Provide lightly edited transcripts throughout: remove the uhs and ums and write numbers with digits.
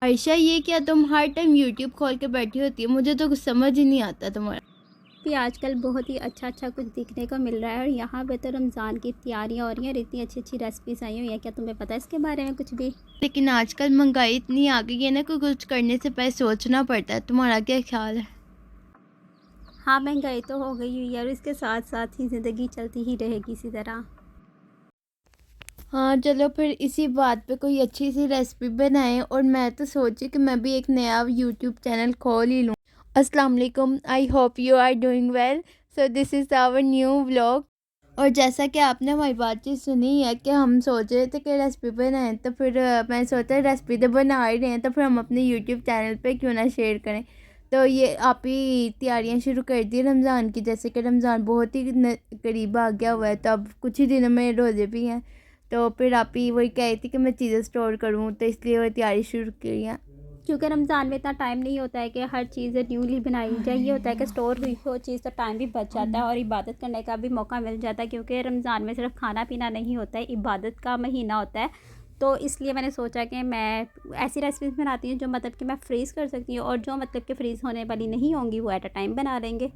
आयशा, ये क्या तुम हर टाइम यूट्यूब खोल के बैठी होती है? मुझे तो कुछ समझ ही नहीं आता तुम्हारा। भी आजकल बहुत ही अच्छा कुछ देखने को मिल रहा है और यहाँ पे तो रमज़ान की तैयारियाँ हो रही हैं और इतनी अच्छी रेसिपीज़ आई हुई हैं। क्या तुम्हें पता है इसके बारे में कुछ भी? लेकिन आजकल महंगाई इतनी आ गई है ना कि कुछ करने से पहले सोचना पड़ता है। तुम्हारा क्या ख्याल है? हाँ, महंगाई तो हो गई हुई है और इसके साथ साथ ही ज़िंदगी चलती ही रहेगी इसी तरह। हाँ, चलो फिर इसी बात पे कोई अच्छी सी रेसिपी बनाएं। और मैं तो सोची कि मैं भी एक नया यूट्यूब चैनल खोल ही लूँ। अस्सलाम वालेकुम, I hope you are doing well. So this is our new vlog. और जैसा कि आपने हमारी बातचीत सुनी है कि हम सोच रहे थे कि रेसिपी बनाएं, तो फिर मैं सोचा रेसिपी तो बना ही रहे हैं, तो फिर हम अपने यूट्यूब चैनल पे क्यों ना शेयर करें। तो ये आप ही तैयारियां शुरू कर दी रमज़ान की। जैसे कि रमज़ान बहुत ही करीब आ गया हुआ है, तो अब कुछ ही दिनों में रोज़े भी हैं। तो फिर आप ही वही कह रही थी कि मैं चीज़ें स्टोर करूँ, तो इसलिए वो तैयारी शुरू की है। क्योंकि रमज़ान में इतना टाइम नहीं होता है कि हर चीज़ न्यूली बनाई जाए। ये होता है कि स्टोर हुई हो चीज़ तो टाइम भी बच जाता है और इबादत करने का भी मौका मिल जाता है। क्योंकि रमज़ान में सिर्फ खाना पीना नहीं होता है, इबादत का महीना होता है। तो इसलिए मैंने सोचा कि मैं ऐसी रेसिपीज़ बनाती हूँ जो मतलब कि मैं फ्रीज़ कर सकती हूँ और जो मतलब कि फ्रीज़ होने वाली नहीं होंगी वो एट अ टाइम बना लेंगे।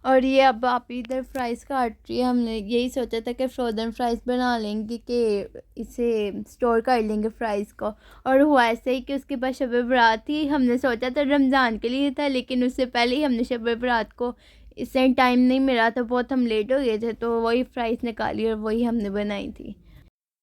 और ये अब आप इधर फ्राइज़ काट रही है। हमने यही सोचा था कि फ्रोज़न फ्राइज़ बना लेंगे, कि इसे स्टोर कर लेंगे फ्राइज़ को। और हुआ ऐसे ही कि उसके बाद शब बारात थी। हमने सोचा था रमज़ान के लिए था, लेकिन उससे पहले ही हमने शब बारात को इससे टाइम नहीं मिला, तो बहुत हम लेट हो गए थे, तो वही फ्राइज़ निकाली और वही हमने बनाई थी।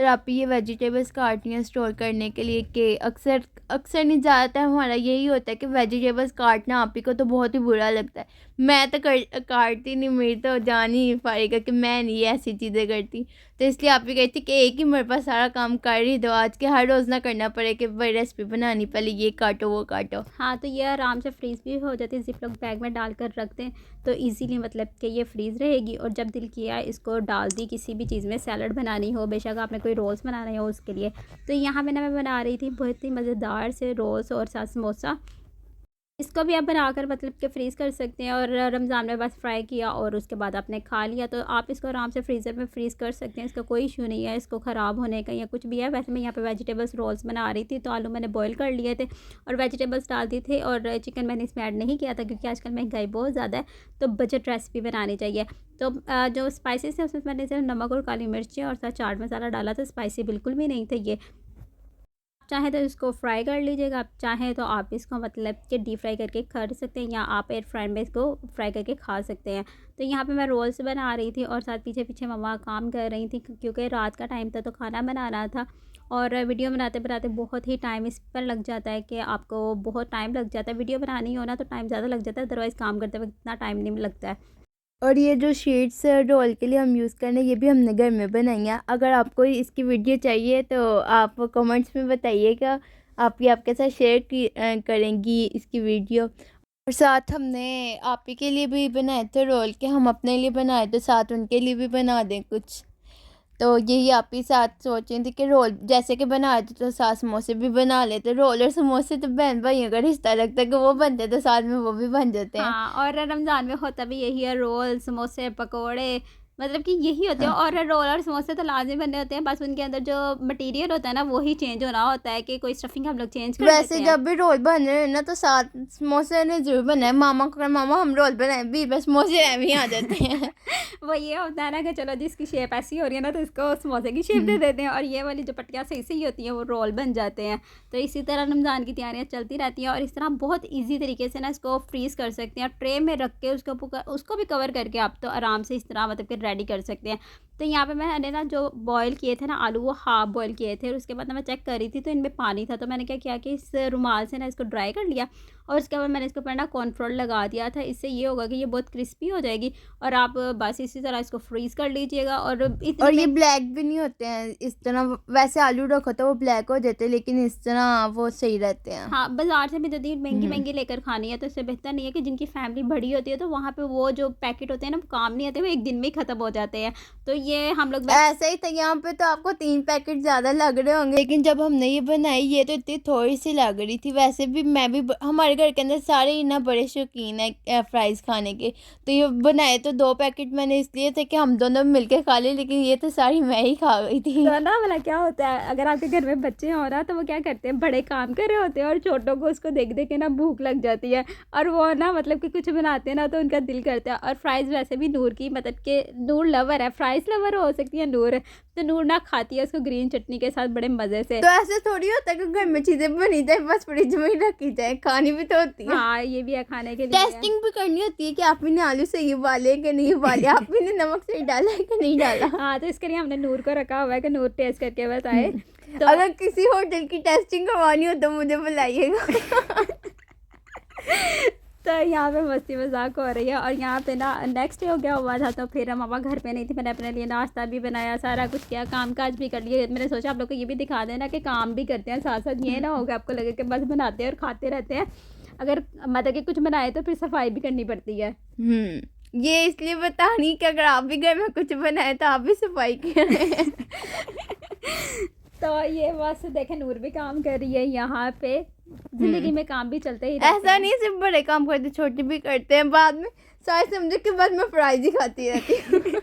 अगर आप ये वेजिटेबल्स काटनी है स्टोर करने के लिए, कि अक्सर अक्सर नहीं, ज़्यादातर हमारा यही होता है कि वेजिटेबल्स काटना आप ही को तो बहुत ही बुरा लगता है। मैं तो काटती नहीं, मेरी तो जान ही नहीं पाएगा कि मैं नहीं ऐसी चीज़ें करती। तो इसलिए आप ही कहती कि एक ही मेरे पास सारा काम कर ही दो, आज के हर रोज़ ना करना पड़े कि भाई रेसिपी बनानी, पहले ये काटो वो काटो। हाँ, तो ये आराम से फ्रीज़ भी हो जाती है। ज़िप-लॉक बैग में डालकर रख दें तो इजीली मतलब कि ये फ्रीज़ रहेगी और जब दिल किया इसको डाल दी किसी भी चीज़ में। सैलड बनानी हो, बेशक आपने कोई रोल्स बनाने हो उसके लिए। तो यहाँ पे ना मैं बना रही थी बहुत ही मज़ेदार से रोल्स और साथ समोसा। इसको भी आप बनाकर मतलब कि फ्रीज़ कर सकते हैं और रमज़ान में बस फ्राई किया और उसके बाद आपने खा लिया। तो आप इसको आराम से फ्रीज़र में फ्रीज़ कर सकते हैं, इसका कोई इशू नहीं है इसको ख़राब होने का या कुछ भी है। वैसे मैं यहाँ पे वेजिटेबल्स रोल्स बना रही थी, तो आलू मैंने बॉईल कर लिए थे और वेजिटेबल्स डाल दी थे और चिकन मैंने इसमें ऐड नहीं किया था क्योंकि आजकल महंगाई बहुत ज़्यादा है, तो बजट रेसिपी बनानी चाहिए। तो जो स्पाइसेस है उसमें मैंने सिर्फ नमक और काली मिर्ची और साथ चाट मसाला डाला था, स्पाइसी बिल्कुल भी नहीं थे ये। चाहे तो इसको फ्राई कर लीजिएगा, आप चाहें तो आप इसको मतलब कि डीप फ्राई करके खा सकते हैं या आप एयर फ्रायर में इसको फ्राई करके खा सकते हैं। तो यहाँ पे मैं रोल्स बना रही थी और साथ पीछे मम्मा काम कर रही थी क्योंकि रात का टाइम था तो खाना बनाना था। और वीडियो बनाते बनाते बहुत ही टाइम इस पर लग जाता है कि आपको बहुत टाइम लग जाता है। वीडियो बनानी हो ना तो टाइम ज़्यादा लग जाता है, अदरवाइज़ काम करते वक्त इतना टाइम नहीं लगता है। और ये जो शीट्स रोल के लिए हम यूज़ कर रहे हैं, ये भी हमने घर में बनाई हैं। अगर आपको इसकी वीडियो चाहिए तो आप कमेंट्स में बताइएगा, आप ये आपके साथ शेयर करेंगी इसकी वीडियो। और साथ हमने आप ही के लिए भी बनाए थे रोल, के हम अपने लिए बनाए तो साथ उनके लिए भी बना दें कुछ। तो यही आप ही साथ सोच रही थी कि रोल जैसे कि बनाए थे तो साथ समोसे भी बना लेते। रोल और समोसे तो बहन भाइयों का रिश्ता लगता है कि वो बनते तो साथ में वो भी बन जाते हैं। हाँ, और रमज़ान में होता भी यही है, रोल, समोसे, पकोड़े मतलब कि यही होते हैं। और रोल और समोसे तो लाज़मी बनने होते हैं, बस उनके अंदर जो मटीरियल होता है ना वही चेंज होना होता है कि कोई स्टफिंग हम लोग चेंज कर वैसे देते हैं। जब भी रोल बन रहे हैं ना, तो साथ समोसे ने जरूर बनाए। मामा को कहा, मामा हम रोल बनाए भी, बस समोसे भी आ जाते हैं। वो ये होता है ना कि चलो जिसकी शेप ऐसी हो रही है ना तो इसको समोसे की शेप दे हम्म। देते हैं और ये वाली जो पट्टियाँ सही होती हैं वो रोल बन जाते हैं। तो इसी तरह रमज़ान की तैयारियाँ चलती रहती हैं और इस तरह बहुत ईजी तरीके से ना इसको फ्रीज़ कर सकते हैं। ट्रे में रख के उसको भी कवर करके आप तो आराम से इस तरह मतलब कि रेडी कर सकते हैं। तो यहाँ पे मैंने ना जो बॉयल किए थे ना आलू, वो हाफ बॉयल किए थे और उसके बाद ना मैं चेक कर रही थी तो इनमें पानी था। तो मैंने क्या किया कि इस रुमाल से ना इसको ड्राई कर लिया और उसके बाद मैंने इसके ऊपर ना कॉर्नफ्लोर लगा दिया था। इससे ये होगा कि ये बहुत क्रिस्पी हो जाएगी और आप बस इसी तरह इसको फ्रीज़ कर लीजिएगा और इतने और ये में। ब्लैक भी नहीं होते हैं इस तरह। वैसे आलू रखो तो वो ब्लैक हो जाते हैं, लेकिन इस तरह वो सही रहते हैं। हाँ, बाज़ार से भी यदि हम्म। महँगी-महँगी लेकर खानी है तो इससे बेहतर नहीं है कि जिनकी फैमिली बड़ी होती है तो वहाँ पे वो जो पैकेट होते हैं ना वो काम नहीं आते, वो एक दिन में ही ख़त्म मतलब हो जाते हैं। तो ये हम लोग ऐसा ही था, यहाँ पे तो आपको 3 पैकेट ज़्यादा लग रहे होंगे, लेकिन जब हमने ये बनाई ये तो इतनी थोड़ी सी लग रही थी। वैसे भी मैं भी हमारे घर के अंदर सारे ही ना बड़े शौकीन है फ्राइज़ खाने के, तो ये बनाए तो 2 पैकेट मैंने इसलिए थे कि हम दोनों मिलके खा लें, लेकिन ये तो सारी मैं ही खा गई थी। तो ना भला क्या होता है, अगर आपके घर में बच्चे हो ना तो वो क्या करते हैं, बड़े काम कर रहे होते हैं और छोटों को उसको देख देख के ना भूख लग जाती है, और वो ना मतलब कि कुछ बनाते हैं ना तो उनका दिल करता है। और फ्राइज़ वैसे भी नूर की मतलब कि नूर लवर है, फ्राइज़ लवर हो सकती है नूर, तो नूर ना खाती है उसको ग्रीन चटनी के साथ बड़े मज़े से। तो ऐसे थोड़ी होता है कि घर में चीज़ें बनी जाए बस फ्रिज में ही रखी जाए, खानी भी तो होती है। हाँ, ये भी है खाने के लिए। टेस्टिंग भी करनी होती है कि आपने आलू सही उबाले कि नहीं उबाले, आपने नमक सही डाला है कि नहीं डाला। हाँ, तो इसके लिए हमने नूर को रखा हुआ है कि नूर टेस्ट करके बताए। तो अगर किसी होटल की टेस्टिंग करवानी हो तो मुझे बुलाइएगा। तो यहाँ पे मस्ती मजाक हो रही है। और यहाँ पे ना नेक्स्ट डे हो गया हुआ था, तो फिर मामा घर पे नहीं थी, मैंने अपने लिए नाश्ता भी बनाया, सारा कुछ किया, काम काज भी कर लिए। मैंने सोचा आप लोग को ये भी दिखा देना कि काम भी करते हैं साथ साथ, ये ना होगा आपको लगे कि बस बनाते हैं और खाते रहते हैं। अगर मतलब कि कुछ बनाए तो फिर सफाई भी करनी पड़ती है। ये इसलिए बता रही कि अगर आप भी घर में कुछ बनाए तो आप भी सफाई करें। तो ये बस देखे नूर भी काम कर रही है यहाँ पे, जिंदगी में काम भी चलते ही रहते ऐसा हैं। नहीं सिर्फ बड़े काम करते, छोटे भी करते हैं। बाद में सारे समझो कि बस मैं फ्राइज ही खाती रहती हूँ।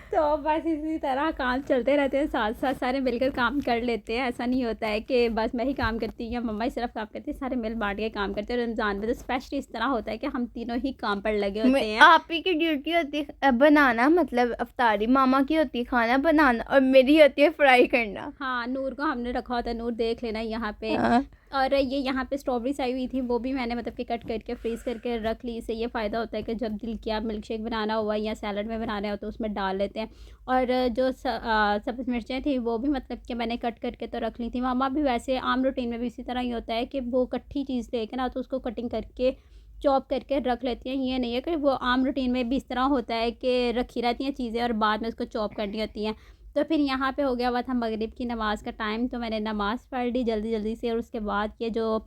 तो बस इसी तरह काम चलते रहते हैं, साथ साथ सारे मिलकर काम कर लेते हैं। ऐसा नहीं होता है कि बस मैं ही काम करती हूँ या मम्मा ही सिर्फ काम करती है, सारे मिल बांट के काम करते हैं। रमज़ान में तो स्पेशली इस तरह होता है कि हम तीनों ही काम पर लगे होते हैं। आप ही की ड्यूटी होती है बनाना, मतलब अफ्तारी, मामा की होती है खाना बनाना, और मेरी होती है फ्राई करना। हाँ, नूर को हमने रखा होता है, नूर देख लेना यहाँ पे। हाँ। और ये यहाँ पे स्ट्रॉबेरीज आई हुई थी, वो भी मैंने मतलब कि कट करके फ्रीज़ करके रख ली। इससे ये फ़ायदा होता है कि जब दिल किया मिल्क शेक बनाना हुआ या सैलड में बनाना हो तो उसमें डाल लेते हैं। और जो सब्ज़ मिर्चें थी वो भी मतलब कि मैंने कट करके तो रख ली थी। मामा भी वैसे आम रूटीन में भी इसी तरह ही होता है कि वो कट्ठी चीज़ लेके ना तो उसको कटिंग करके चॉप करके रख लेती हैं। ये नहीं है कि वो आम रूटीन में भी इस तरह होता है कि रखी रहती हैं चीज़ें और बाद में उसको चॉप करनी होती हैं। तो फिर यहाँ पे हो गया हुआ था मगरिब की नमाज़ का टाइम, तो मैंने नमाज़ पढ़ ली जल्दी जल्दी से। और उसके बाद ये जो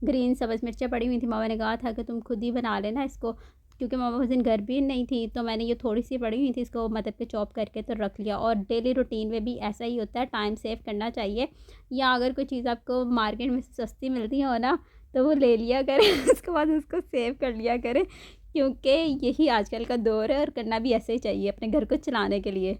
ग्रीन सब्ज़ मिर्चें पड़ी हुई थी, मामा ने कहा था कि तुम खुद ही बना लेना इसको, क्योंकि मामा उस दिन घर भी नहीं थी, तो मैंने ये थोड़ी सी पड़ी हुई थी, इसको मतलब कि चॉप करके तो रख लिया। और डेली रूटीन में भी ऐसा ही होता है, टाइम सेव करना चाहिए। या अगर कोई चीज़ आपको मार्केट में सस्ती मिलती हो ना तो वो ले लिया करें, उसके बाद उसको सेव कर लिया करें, क्योंकि यही आजकल का दौर है और करना भी ऐसे ही चाहिए अपने घर को चलाने के लिए।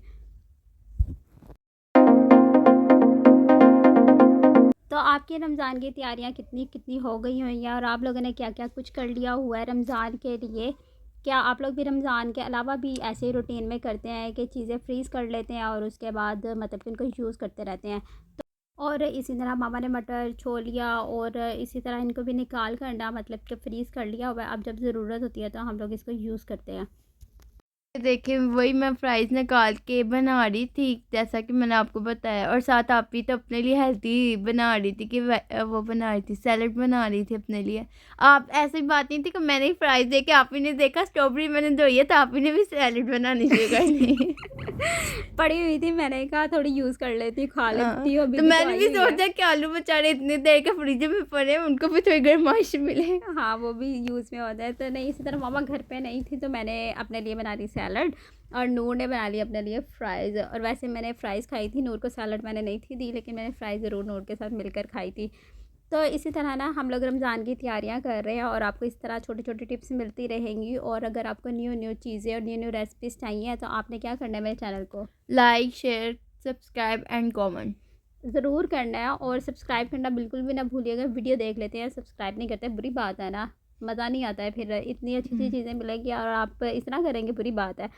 तो आपकी रमज़ान की तैयारियां कितनी कितनी हो गई हुई हैं और आप लोगों ने क्या क्या कुछ कर लिया हुआ है रमज़ान के लिए? क्या आप लोग भी रमज़ान के अलावा भी ऐसे ही रूटीन में करते हैं कि चीज़ें फ्रीज़ कर लेते हैं और उसके बाद मतलब कि उनको यूज़ करते रहते हैं? तो और इसी तरह मामा ने मटर छोलिया और इसी तरह इनको भी निकाल कर ना मतलब कि फ्रीज़ कर लिया हुआ है। अब जब ज़रूरत होती है तो हम लोग इसको यूज़ करते हैं। देखिए वही मैं फ्राइज़ निकाल के बना रही थी जैसा कि मैंने आपको बताया, और साथ आप भी तो अपने लिए हेल्दी बना रही थी कि वो बना रही थी, सैलड बना रही थी अपने लिए। आप ऐसी बात नहीं थी कि मैंने ही फ्राइज़ देखे आप ही ने देखा स्ट्रॉबेरी मैंने धोई है तो आप ही ने भी सैलड बनानी शुरू कर दी। पड़ी हुई थी, मैंने कहा थोड़ी यूज़ कर लेती, खा लेती हूँ अभी तो भी, तो मैंने आई भी हुई है। सोचा कि आलू बेचारे इतनी देर के फ्रिज में पड़े हैं, उनको भी थोड़ी गर्माइश मिले। हाँ, वो भी यूज़ में होता है। तो नहीं, इसी तरह मामा घर पे नहीं थी तो मैंने अपने लिए बना ली सैलड और नूर ने बना ली अपने लिए फ़्राइज़। और वैसे मैंने फ़्राइज़ खाई थी, नूर को सैलड मैंने नहीं थी दी, लेकिन मैंने फ़्राइज़ ज़रूर नूर के साथ मिलकर खाई थी। तो इसी तरह ना हम लोग रमज़ान की तैयारियां कर रहे हैं और आपको इस तरह छोटी छोटी टिप्स मिलती रहेंगी। और अगर आपको न्यू न्यू चीज़ें और न्यू न्यू रेसिपीज़ चाहिए तो आपने क्या करना है, मेरे चैनल को like, share, subscribe and comment ज़रूर करना है। और सब्सक्राइब करना बिल्कुल भी ना भूलिएगा। वीडियो देख लेते हैं, सब्सक्राइब नहीं करते, बुरी बात है ना, मज़ा नहीं आता है। फिर इतनी अच्छी अच्छी चीज़ें मिलेंगी और आप इतना करेंगे, बुरी बात है।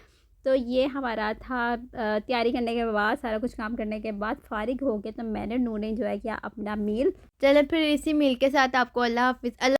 तो ये हमारा था तैयारी करने के बाद, सारा कुछ काम करने के बाद फ़ारिग हो गए तो मैंने नूर ने एंजॉय किया अपना मील। चलो फिर इसी मील के साथ आपको अल्लाह हाफ़िज़।